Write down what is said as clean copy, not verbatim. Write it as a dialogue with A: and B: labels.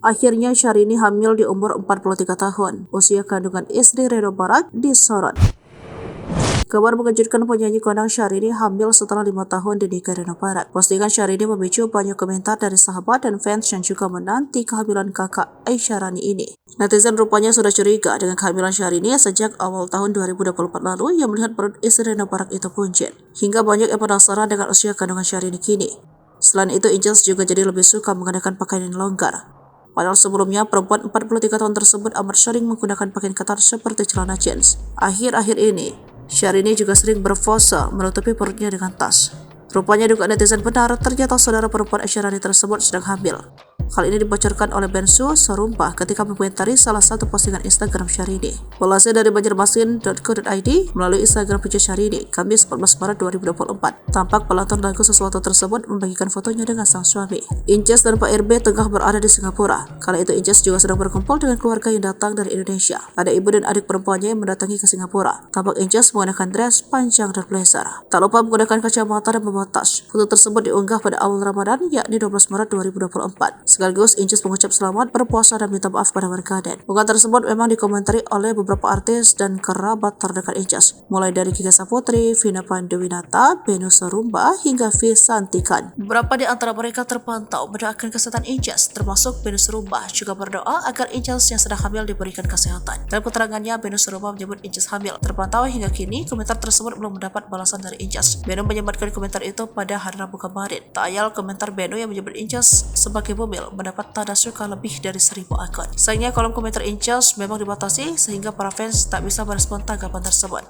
A: Akhirnya Syahrini hamil di umur 43 tahun. Usia kandungan istri Reno Barak disorot. Kabar mengejutkan penyanyi kondang Syahrini hamil setelah 5 tahun dinikah Reno Barak. Postingan Syahrini memicu banyak komentar dari sahabat dan fans yang juga menanti kehamilan kakak Aisyah Rani ini. Netizen rupanya sudah curiga dengan kehamilan Syahrini sejak awal tahun 2024 lalu yang melihat perut istri Reno Barak itu buncit. Hingga banyak yang penasaran dengan usia kandungan Syahrini kini. Selain itu, Inces juga jadi lebih suka mengenakan pakaian yang longgar. Padahal sebelumnya, perempuan 43 tahun tersebut amat sering menggunakan pakaian ketat seperti celana jeans. Akhir-akhir ini, Syahrini juga sering berpose menutupi perutnya dengan tas. Rupanya dugaan netizen benar, ternyata saudara perempuan Aisyah Rani tersebut sedang hamil. Hal ini dibocorkan oleh Bensu Sarumpah ketika mengomentari salah satu postingan Instagram Syahrini. Pelansir dari banjarmasin.co.id melalui Instagram page Syahrini, Kamis 14 Maret 2024, tampak pelantun lagu sesuatu tersebut membagikan fotonya dengan sang suami. Inces dan Pak RB tengah berada di Singapura. Kala itu Inces juga sedang berkumpul dengan keluarga yang datang dari Indonesia. Ada ibu dan adik perempuannya yang mendatangi ke Singapura. Tampak Inces menggunakan dress panjang dan blazer. Tak lupa menggunakan kacamata dan membawa tas. Foto tersebut diunggah pada awal Ramadan, yakni 12 Maret 2024. Sekaligus Inces mengucap selamat berpuasa dan minta maaf pada warganet. Unggahan tersebut memang dikomentari oleh beberapa artis dan kerabat terdekat Inces, mulai dari Kika Saputri, Vina Panduwinata, Bennu Sarumba, hingga V Santikan. Beberapa di antara mereka terpantau mendoakan kesehatan Inces, termasuk Bennu Sarumba juga berdoa agar Inces yang sedang hamil diberikan kesehatan. Dalam keterangannya, Bennu Sarumba menyebut Inces hamil. Terpantau hingga kini, komentar tersebut belum mendapat balasan dari Inces. Bennu menyematkan komentar itu pada hari Rabu kemarin. Tak ayal komentar Bennu yang menyebut Inces sebagai bumil mendapat tanda suka lebih dari 1000 akun. Sayangnya kolom komentar Inces memang dibatasi sehingga para fans tak bisa merespon tanggapan tersebut.